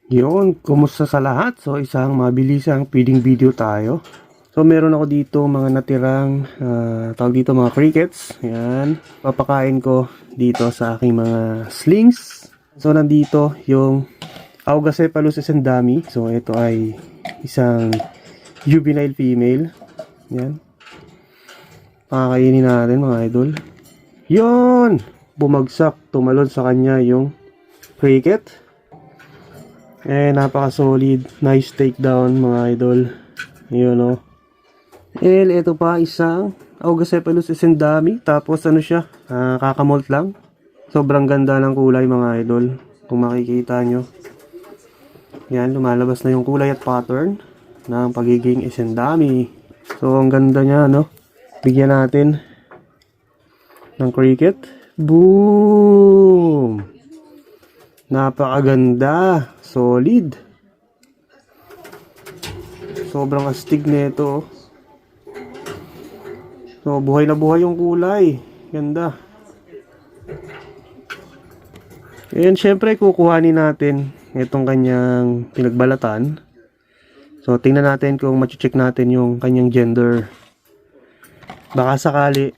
Yun, kumusta sa lahat? So, isang mabilisang feeding video tayo. So, meron ako dito mga natirang, tawag dito mga crickets. Yan, papakain ko dito sa aking mga slings. So, nandito yung Augacephalus esendami. So, ito ay isang juvenile female. Yan. Pakakainin natin mga idol. Yun! Bumagsak, tumalon sa kanya yung cricket. Napaka-solid. Nice takedown mga idol. Yun o. Ito pa isang Augacephalus esendami. Tapos ano siya, kakamolt lang. Sobrang ganda ng kulay mga idol. Kung makikita nyo. Yan, lumalabas na yung kulay at pattern ng pagiging esendami. So, ang ganda niya, no? Bigyan natin ng cricket. Boom! Napakaganda. Solid. Sobrang astig nito. So, buhay na buhay yung kulay. Ganda. And syempre, kukuhanin natin itong kanyang pinagbalatan. So, tingnan natin kung machi-check natin yung kanyang gender. Baka sakali,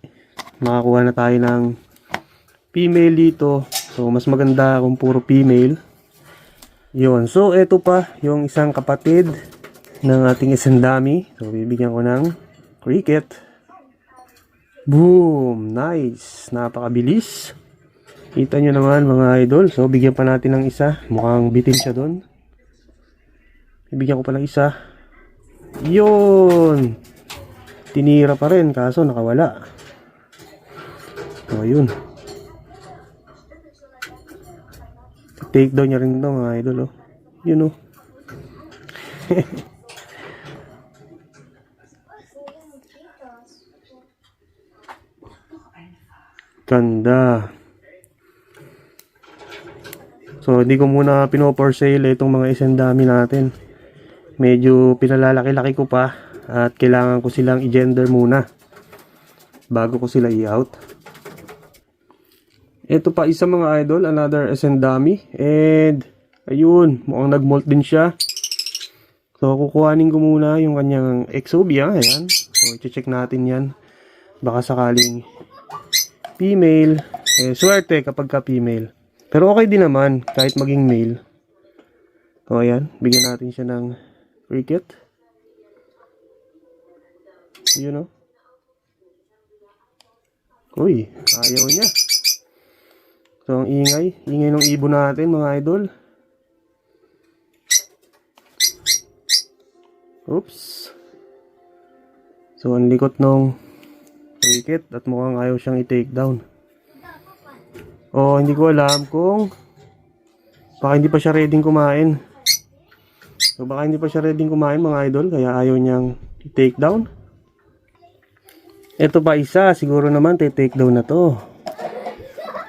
makakuha na tayo ng female dito. So, mas maganda kung puro female. Yun. So, ito pa yung isang kapatid ng ating esendami. So, bibigyan ko ng cricket. Boom! Nice! Napakabilis. Kita nyo naman mga idol. So, bigyan pa natin ng isa. Mukhang bitin siya doon. Bibigyan ko pa ng isa. Yun! Tinira pa rin, kaso nakawala. So, yun. Take down niya rin ito mga idol. Oh. Yun oh. Ganda. So, hindi ko muna pino-for sale itong mga esendami natin. Medyo pinalalaki-laki ko pa at kailangan ko silang i-gender muna bago ko sila i-out. Ito pa isa mga idol, another esendami. And, ayun, mukhang nag-molt din siya. So, kukuhanin ko muna yung kanyang exobia. Ayan. So, i-check natin yan. Baka sakaling female. Swerte kapag ka female. Pero okay din naman, kahit maging male. So, ayan. Bigyan natin siya ng cricket. Yun o. Uy, ayaw niya. So, ang ingay ng ibon natin mga idol. Oops. So, ang likot ng cricket at mukhang ayaw siyang i-take down. Oh, hindi ko alam kung baka hindi pa siya ready kumain. So, baka hindi pa siya ready kumain mga idol, kaya ayaw niyang i-take down. Ito pa isa, siguro naman take down na to.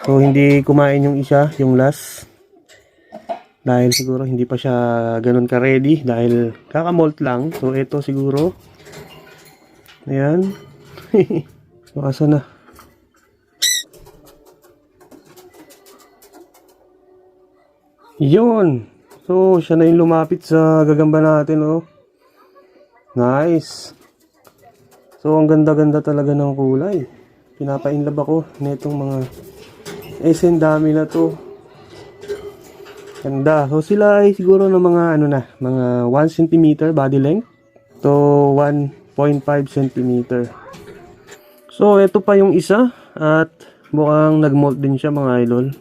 So, hindi kumain yung isa, yung last. Dahil siguro hindi pa siya ganun ka-ready. Dahil kakamolt lang. So, ito siguro. Ayan. So, asa na? Yun. So, siya na yung lumapit sa gagamba natin, oh. Nice. So, ang ganda-ganda talaga ng kulay. Pinapainlove ako nitong mga esendami na to. Ganda. So, sila ay siguro ng mga ano na, mga 1 cm body length to 1.5 cm. So, ito pa yung isa at mukhang nag-molt din siya mga idol.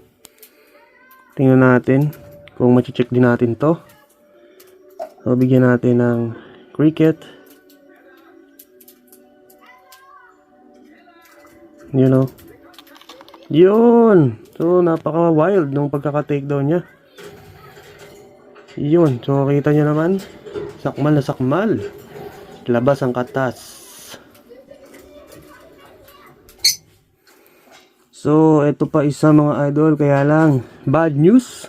Tingnan natin kung machi-check din natin to. So, bigyan natin ng cricket. You know. Yun. So, napaka-wild nung pagkaka-takedown niya. Yun. So, kita nyo naman. Sakmal na sakmal. Labas ang katas. So, ito pa isa mga idol. Kaya lang, bad news.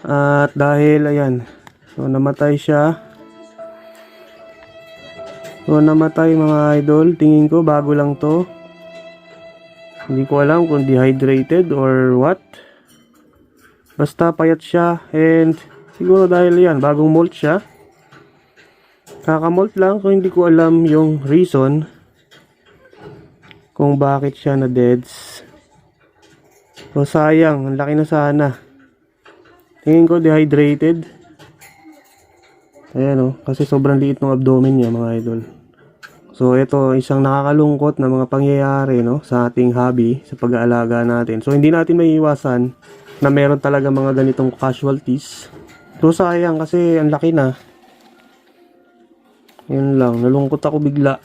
At dahil, ayan. So, namatay siya. So, namatay mga idol. Tingin ko, bago lang to. Hindi ko alam kung dehydrated or what. Basta payat siya and Siguro dahil yan, bagong molt siya. Kakamolt lang, so hindi ko alam yung reason kung bakit siya na deads. So sayang, ang laki na sana. Tingin ko dehydrated. Ayan o, kasi sobrang liit ng abdomen niya mga idol. So ito, isang nakakalungkot na mga pangyayari no, sa ating hobby, sa pag-aalaga natin. So hindi natin maiiwasan na meron talaga mga ganitong casualties. So sayang kasi ang laki na. Yun lang, nalungkot ako bigla.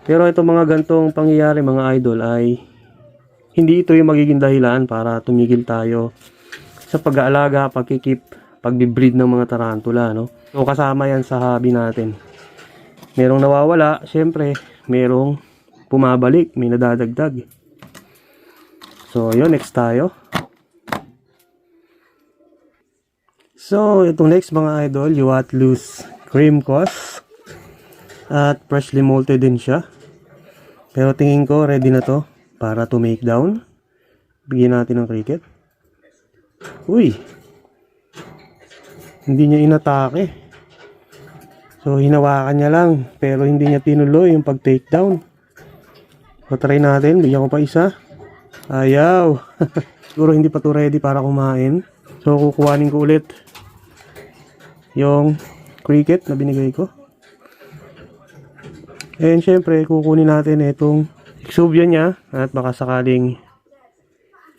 Pero ito mga gantong pangyayari mga idol ay hindi ito yung magiging dahilan para tumigil tayo sa pag-aalaga, pagkikip, pag-breed ng mga tarantula, no? So kasama yan sa hobby natin. Merong nawawala, syempre, merong pumabalik, may nadadagdag. So yun, next tayo. So, itong next mga idol, Yuatlus Cream Cos. At freshly molted din siya. Pero tingin ko ready na to para to make down. Bigyan natin ng cricket. Uy! Hindi niya inatake. So, hinawakan niya lang. Pero hindi niya tinuloy yung pag-take down. So, try natin. Bigyan ko pa isa. Ayaw! Siguro hindi pa to ready para kumain. So, kukuhanin ko ulit yung cricket na binigay ko. And syempre kukunin natin itong exuvia niya at baka sakaling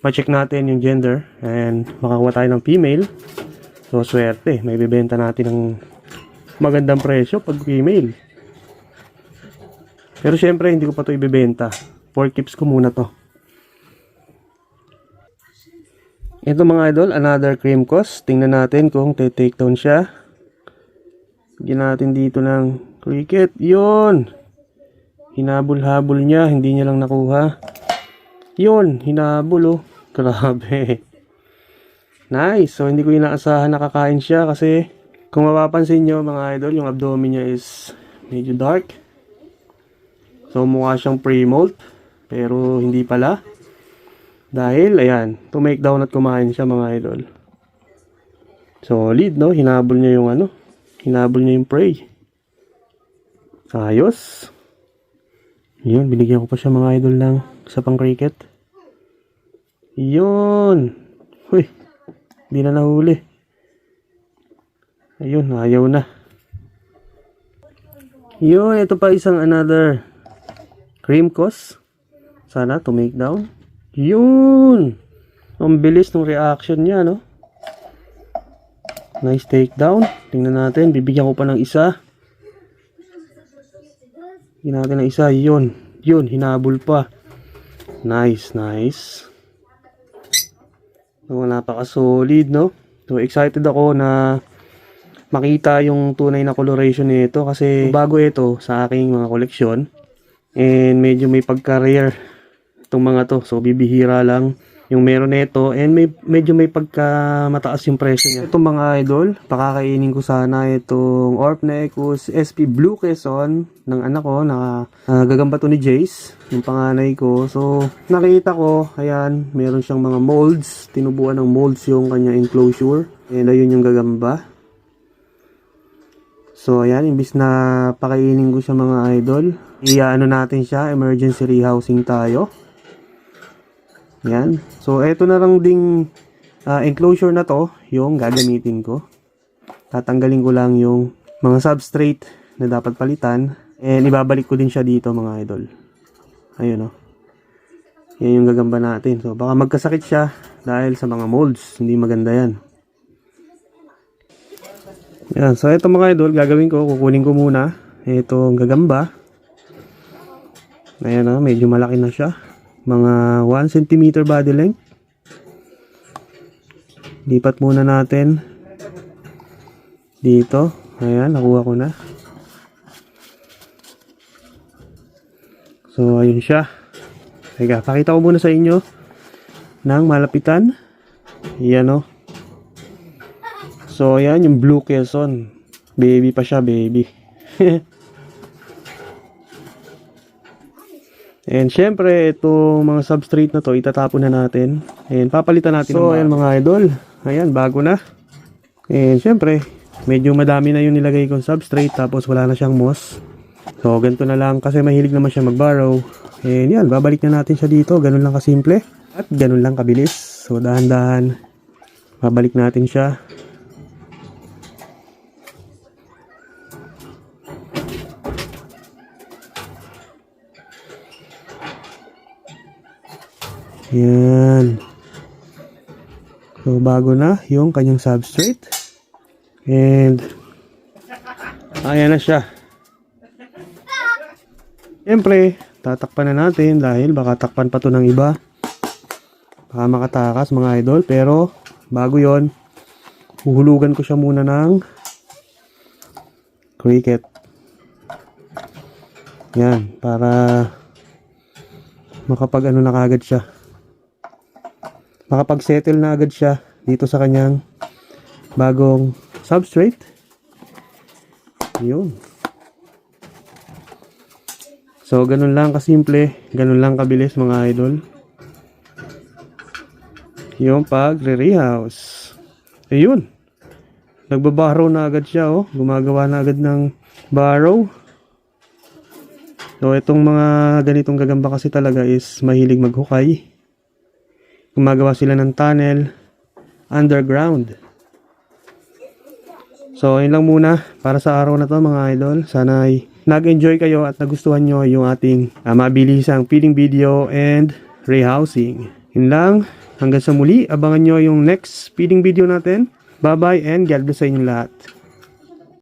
ma-check natin yung gender and makakuha tayo ng female. So swerte, may bibenta natin ng magandang presyo pag female. Pero syempre hindi ko pa to ibebenta. For keeps ko muna to. Ito mga idol, another cream cos. Tingnan natin kung take down siya. Bigyan natin dito ng cricket. Yun! Hinabol-habol niya. Hindi niya lang nakuha. Yun! Hinabol oh. Grabe. Nice. So hindi ko inaasahan nakakain siya kasi kung mapapansin nyo mga idol, yung abdomen niya is medyo dark. So mukha siyang pre-molt. Pero hindi pala. Dahil, ayan, to make down at kumain siya mga idol. Solid, no? Hinabol niya yung ano. Hinabol niya yung prey. Ayos. Yun, binigyan ko pa siya mga idol ng isa pang cricket. Yun. Uy, hindi na nahuli. Ayun, ayaw na. Yun, ito pa isang another cream cos. Sana to make down. Yun! Ang bilis ng reaction niya, no? Nice takedown. Tingnan natin. Bibigyan ko pa ng isa. Bibigyan natin ng isa. Yun. Yun. Hinabol pa. Nice. Nice. So, napaka-solid, no? So, excited ako na makita yung tunay na coloration nito. Kasi bago ito sa aking mga koleksyon. And medyo may pagka-rare itong mga to. So, bibihira lang yung meron nito and medyo may pagka mataas yung presyo niya. Itong mga idol, pakakainin ko sana itong Orpnecus SP Blue Quezon ng anak ko na gagamba to ni Jace, yung panganay ko. So, nakita ko, ayan, meron siyang mga molds, tinubuan ng molds yung kanya enclosure. And ayun yung gagamba. So, ayan, imbis na pakainin ko siya mga idol, iaano natin siya, emergency rehousing tayo. Yan. So, eto na lang ding enclosure na to, yung gagamitin ko. Tatanggalin ko lang yung mga substrate na dapat palitan. And ibabalik ko din siya dito mga idol. Ayun o. Yan yung gagamba natin. So, baka magkasakit siya dahil sa mga molds. Hindi maganda yan. Yan. So, eto mga idol, gagawin ko, kukunin ko muna itong gagamba. Ayan o, medyo malaki na siya. Mga 1 cm body length. Lipat muna natin dito. Ayan, nakuha ko na. So, ayun siya. Teka, pakita ko muna sa inyo ng malapitan. Ayan o. So, ayan yung Blue Quezon. Baby pa siya, baby. And syempre, itong mga substrate na to, itatapon na natin. And papalitan natin. So, ayan mga idol. Ayan, bago na. And syempre, medyo madami na yung nilagay kong substrate tapos wala na siyang moss. So, ganito na lang kasi mahilig naman siya mag-burrow. And yan, babalik na natin siya dito. Ganun lang kasimple at ganun lang kabilis. So, dahan-dahan, babalik natin siya. Yan. So, bago na yung kanyang substrate. And, ayan na siya. Siyempre, tatakpan na natin dahil baka takpan pa to ng iba. Baka makatakas mga idol. Pero, bago yon, huhulugan ko siya muna ng cricket. Yan, para makapag ano na kagad siya. Makapag-settle na agad siya dito sa kanyang bagong substrate. Yun. So, ganun lang kasimple, ganun lang kabilis mga idol. Yung pagre-rehouse. Ayun. Nagbabarrow na agad siya, oh. Gumagawa na agad ng barrow. So, itong mga ganitong gagamba kasi talaga is mahilig maghukay. Gumagawa sila ng tunnel underground. So, yun lang muna para sa araw na to mga idol. Sana ay nag-enjoy kayo at nagustuhan nyo yung ating mabilisang feeding video and rehousing. Yun lang. Hanggang sa muli, abangan nyo yung next feeding video natin. Bye-bye and God bless sa inyong lahat.